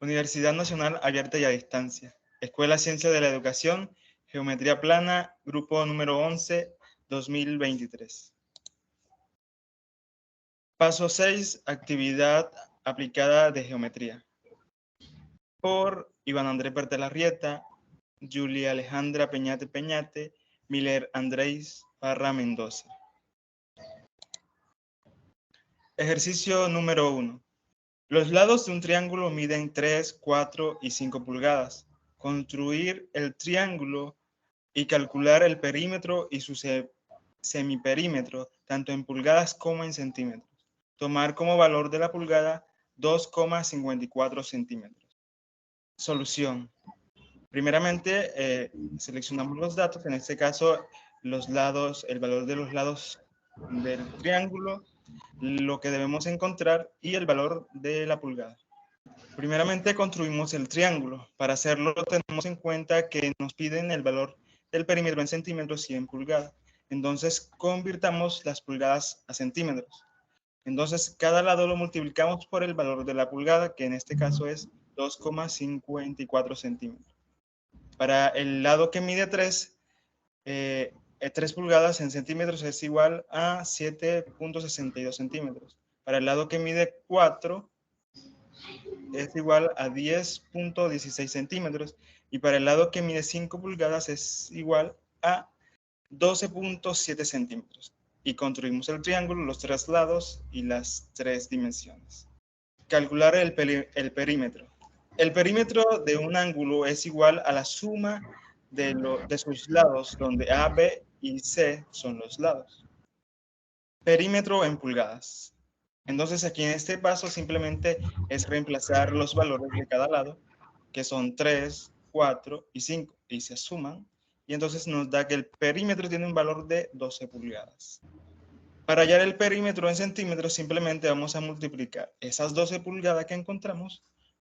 Universidad Nacional Abierta y a Distancia. Escuela Ciencia de la Educación, Geometría Plana, grupo número 11, 2023. Paso 6, actividad aplicada de geometría. Por Iván Andrés Bertelarrieta, Julia Alejandra Peñate, Miller Andrés Parra Mendoza. Ejercicio número 1. Los lados de un triángulo miden 3, 4 y 5 pulgadas. Construir el triángulo y calcular el perímetro y su semiperímetro, tanto en pulgadas como en centímetros. Tomar como valor de la pulgada 2,54 centímetros. Solución. Primeramente, seleccionamos los datos, en este caso los lados, el valor de los lados del triángulo, lo que debemos encontrar y el valor de la pulgada. Primeramente construimos el triángulo. Para hacerlo tenemos en cuenta que nos piden el valor del perímetro en centímetros y en pulgadas. Entonces convirtamos las pulgadas a centímetros. Entonces cada lado lo multiplicamos por el valor de la pulgada, que en este caso es 2,54 centímetros. Para el lado que mide 3 pulgadas en centímetros es igual a 7,62 centímetros. Para el lado que mide 4 es igual a 10,16 centímetros. Y para el lado que mide 5 pulgadas es igual a 12,7 centímetros. Y construimos el triángulo, los 3 lados y las 3 dimensiones. Calcular el perímetro. El perímetro de un ángulo es igual a la suma de sus lados, donde A, B y C son los lados. Perímetro en pulgadas. Entonces aquí en este paso simplemente es reemplazar los valores de cada lado, que son 3, 4 y 5, y se suman, y entonces nos da que el perímetro tiene un valor de 12 pulgadas. Para hallar el perímetro en centímetros simplemente vamos a multiplicar esas 12 pulgadas que encontramos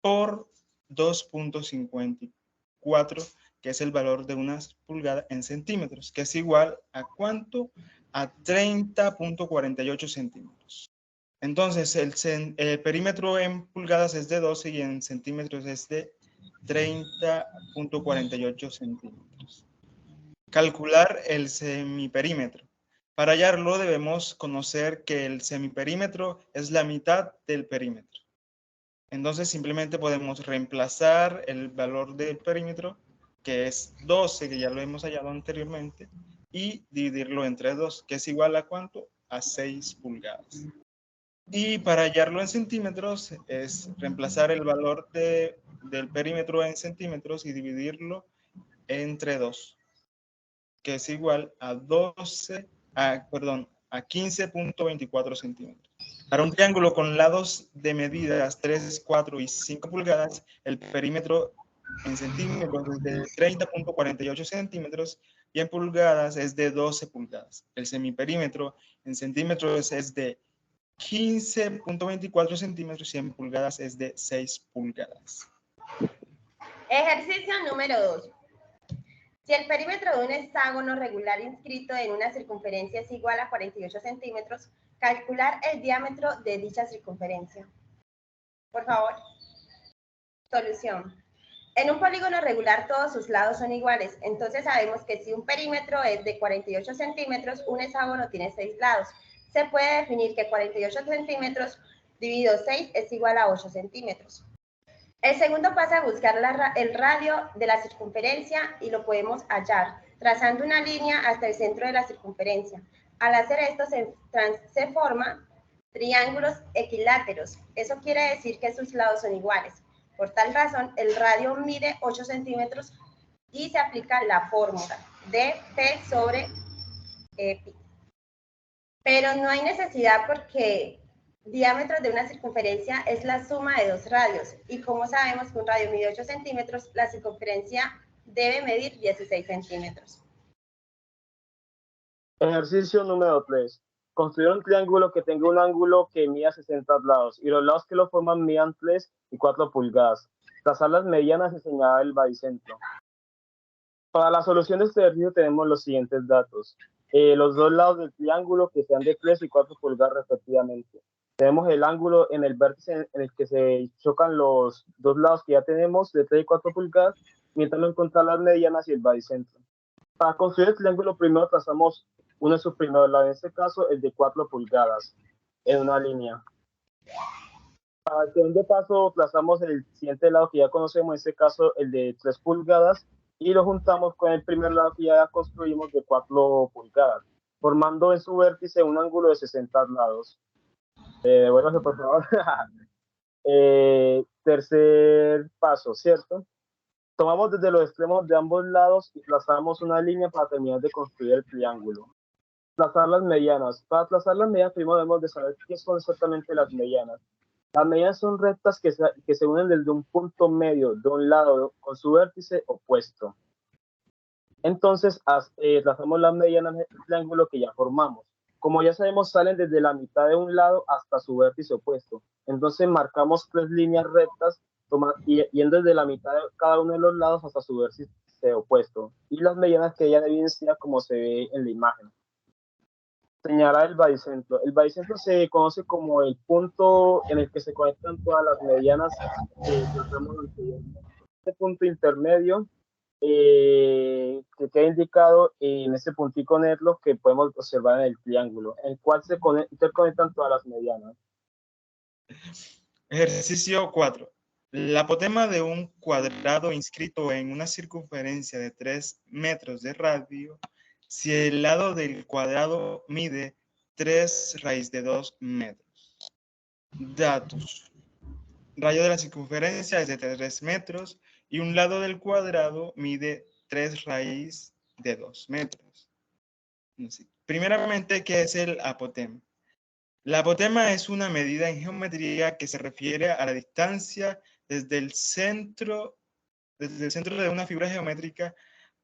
por 2,54, que es el valor de una pulgada en centímetros, que es igual a ¿cuánto? A 30,48 centímetros. Entonces, el perímetro en pulgadas es de 12 y en centímetros es de 30,48 centímetros. Calcular el semiperímetro. Para hallarlo debemos conocer que el semiperímetro es la mitad del perímetro. Entonces simplemente podemos reemplazar el valor del perímetro, que es 12, que ya lo hemos hallado anteriormente, y dividirlo entre 2, que es igual a ¿cuánto? A 6 pulgadas. Y para hallarlo en centímetros es reemplazar el valor del perímetro en centímetros y dividirlo entre 2, que es igual a 15,24 centímetros. Para un triángulo con lados de medidas 3, 4 y 5 pulgadas, el perímetro en centímetros es de 30,48 centímetros y en pulgadas es de 12 pulgadas. El semiperímetro en centímetros es de 15,24 centímetros y en pulgadas es de 6 pulgadas. Ejercicio número 2. Si el perímetro de un hexágono regular inscrito en una circunferencia es igual a 48 centímetros, calcular el diámetro de dicha circunferencia. Por favor. Solución. En un polígono regular todos sus lados son iguales, entonces sabemos que si un perímetro es de 48 centímetros, un hexágono tiene 6 lados. Se puede definir que 48 centímetros dividido 6 es igual a 8 centímetros. El segundo pasa a buscar el radio de la circunferencia y lo podemos hallar, trazando una línea hasta el centro de la circunferencia. Al hacer esto se forman triángulos equiláteros. Eso quiere decir que sus lados son iguales. Por tal razón, el radio mide 8 centímetros y se aplica la fórmula de P sobre pi. Pero no hay necesidad porque diámetro de una circunferencia es la suma de 2 radios. Y como sabemos que un radio mide 8 centímetros, la circunferencia debe medir 16 centímetros. Ejercicio número 3. Construir un triángulo que tenga un ángulo que mida 60 lados y los lados que lo forman midan 3 y 4 pulgadas. Trazar las medianas y señalar el baricentro. Para la solución de este ejercicio tenemos los siguientes datos. Los dos lados del triángulo que sean de 3 y 4 pulgadas respectivamente. Tenemos el ángulo en el vértice en el que se chocan los dos lados que ya tenemos de 3 y 4 pulgadas, mientras no encontrar las medianas y el baricentro. Para construir el triángulo primero trazamos uno de sus primeros lados, en este caso el de 4 pulgadas, en una línea. Para el segundo paso trazamos el siguiente lado que ya conocemos, en este caso el de 3 pulgadas, y lo juntamos con el primer lado que ya construimos de 4 pulgadas, formando en su vértice un ángulo de 60 grados. Bueno, por favor. Tercer paso, ¿cierto? Tomamos desde los extremos de ambos lados y trazamos una línea para terminar de construir el triángulo. Trazar las medianas. Para trazar las medianas primero debemos de saber qué son exactamente las medianas. Las medianas son rectas que se unen desde un punto medio de un lado con su vértice opuesto. Entonces trazamos las medianas del triángulo que ya formamos. Como ya sabemos, salen desde la mitad de un lado hasta su vértice opuesto. Entonces marcamos 3 líneas rectas yendo desde la mitad de cada uno de los lados hasta su vértice opuesto. Y las medianas que ya evidencia como se ve en la imagen. Señalar el baricentro. El baricentro se conoce como el punto en el que se conectan todas las medianas que trazamos anteriormente. Este punto intermedio que queda indicado en ese puntico negro que podemos observar en el triángulo, en el cual se interconectan todas las medianas. Ejercicio 4. La apotema de un cuadrado inscrito en una circunferencia de 3 metros de radio, si el lado del cuadrado mide 3 raíz de 2 metros. Datos. Radio de la circunferencia es de 3 metros y un lado del cuadrado mide 3 raíz de 2 metros. Primeramente, ¿qué es el apotema? La apotema es una medida en geometría que se refiere a la distancia desde el centro de una figura geométrica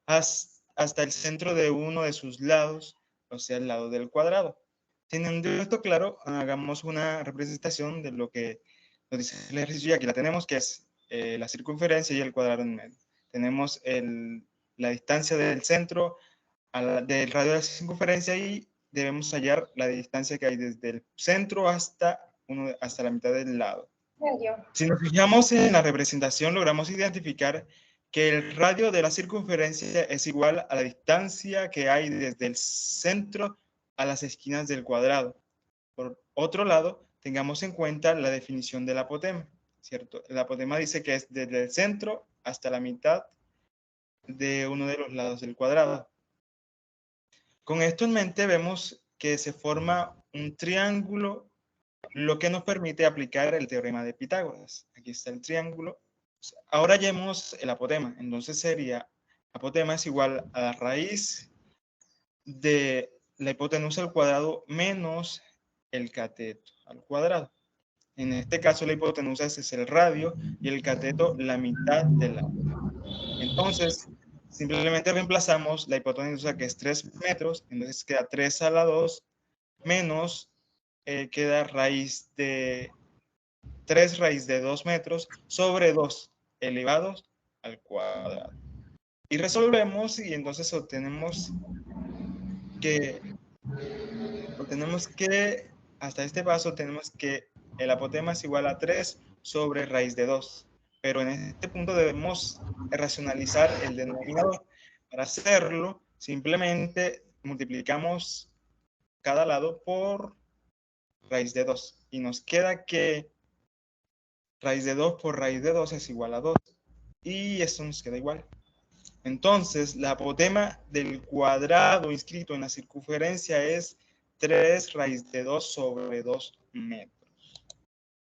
hasta el centro de uno de sus lados, o sea, el lado del cuadrado. Teniendo esto claro, hagamos una representación de lo que nos dice el ejercicio, y aquí la tenemos, que es la circunferencia y el cuadrado en medio. Tenemos la distancia del centro del radio de la circunferencia y debemos hallar la distancia que hay desde el centro hasta la mitad del lado. Si nos fijamos en la representación, logramos identificar que el radio de la circunferencia es igual a la distancia que hay desde el centro a las esquinas del cuadrado. Por otro lado, tengamos en cuenta la definición del apotema, ¿cierto? El apotema dice que es desde el centro hasta la mitad de uno de los lados del cuadrado. Con esto en mente vemos que se forma un triángulo, lo que nos permite aplicar el teorema de Pitágoras. Aquí está el triángulo. Ahora hallemos el apotema. Entonces sería, apotema es igual a la raíz de la hipotenusa al cuadrado menos el cateto al cuadrado. En este caso la hipotenusa es el radio y el cateto la mitad del lado. Entonces, simplemente reemplazamos la hipotenusa, que es 3 metros, entonces queda 3 a la 2, menos queda raíz de 3 raíz de 2 metros sobre 2 elevados al cuadrado. Y resolvemos y entonces obtenemos que hasta este paso tenemos que el apotema es igual a 3 sobre raíz de 2. Pero en este punto debemos racionalizar el denominador. Para hacerlo, simplemente multiplicamos cada lado por raíz de 2. Y nos queda que raíz de 2 por raíz de 2 es igual a 2. Y esto nos queda igual. Entonces, la apotema del cuadrado inscrito en la circunferencia es 3 raíz de 2 sobre 2 metros.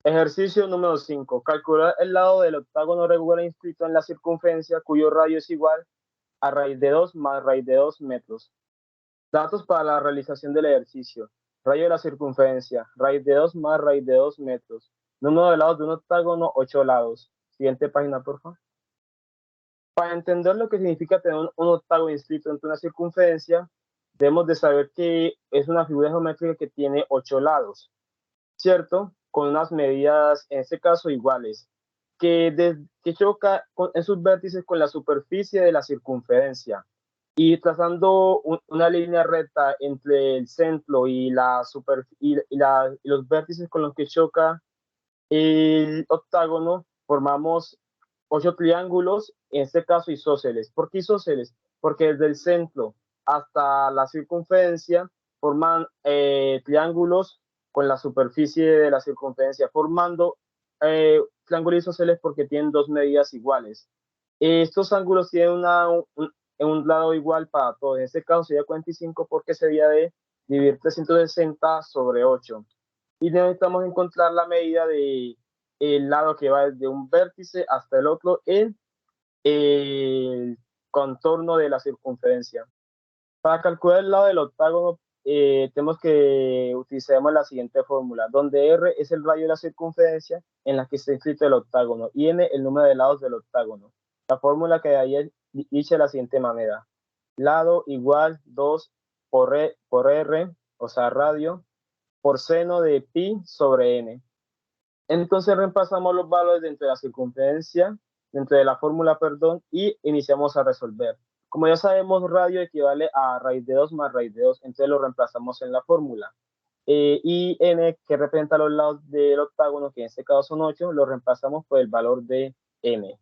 Ejercicio número 5. Calcular el lado del octágono regular inscrito en la circunferencia cuyo radio es igual a raíz de 2 más raíz de 2 metros. Datos para la realización del ejercicio. Radio de la circunferencia, raíz de 2 más raíz de 2 metros. Número de lados de un octágono, 8 lados. Siguiente página, por favor. Para entender lo que significa tener un octágono inscrito entre una circunferencia, debemos de saber que es una figura geométrica que tiene 8 lados, ¿cierto? Con unas medidas, en este caso, iguales, que choca en sus vértices con la superficie de la circunferencia. y trazando una línea recta entre el centro y, y los vértices con los que choca el octágono, formamos 8 triángulos, en este caso isósceles. ¿Por qué isósceles? Porque desde el centro hasta la circunferencia forman triángulos con la superficie de la circunferencia, formando triángulos isósceles porque tienen dos medidas iguales. Estos ángulos tienen un lado igual para todos. En este caso sería 45 porque sería de dividir 360 sobre 8. Y necesitamos encontrar la medida de el lado que va desde un vértice hasta el otro en el contorno de la circunferencia. Para calcular el lado del octágono, tenemos que utilizar la siguiente fórmula, donde R es el radio de la circunferencia en la que está inscrito el octágono y N el número de lados del octágono. La fórmula que ahí dice de la siguiente manera: lado igual 2 por R, o sea, radio, por seno de pi sobre n. Entonces reemplazamos los valores dentro de la circunferencia, dentro de la fórmula, perdón, y iniciamos a resolver. Como ya sabemos, radio equivale a raíz de 2 más raíz de 2, entonces lo reemplazamos en la fórmula. Y n, que representa los lados del octágono, que en este caso son 8, lo reemplazamos por el valor de n.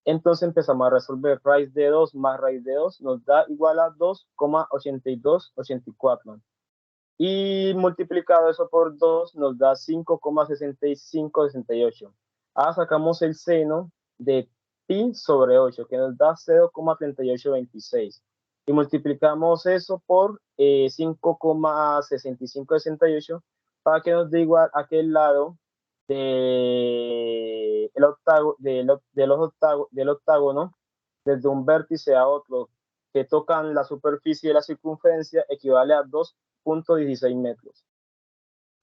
Entonces empezamos a resolver. Raíz de 2 más raíz de 2 nos da igual a 2,8284. Y multiplicado eso por 2 nos da 5,6568. Ahora sacamos el seno de pi sobre 8, que nos da 0,3826. Y multiplicamos eso por 5,6568 para que nos dé igual a aquel lado del octágono, desde un vértice a otro, que tocan la superficie de la circunferencia, equivale a 2,16 metros.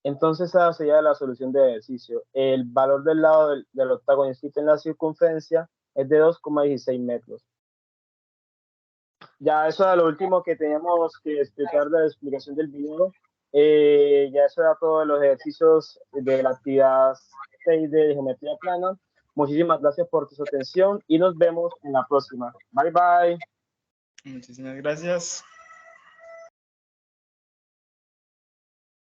Entonces esa sería la solución del ejercicio. El valor del lado del octágono inscrito en la circunferencia es de 2,16 metros. Ya eso era lo último que teníamos que explicar de la explicación del video. Ya eso era todos los ejercicios de la actividad 6 de geometría plana. Muchísimas gracias por su atención y nos vemos en la próxima. Bye bye. Muchísimas gracias.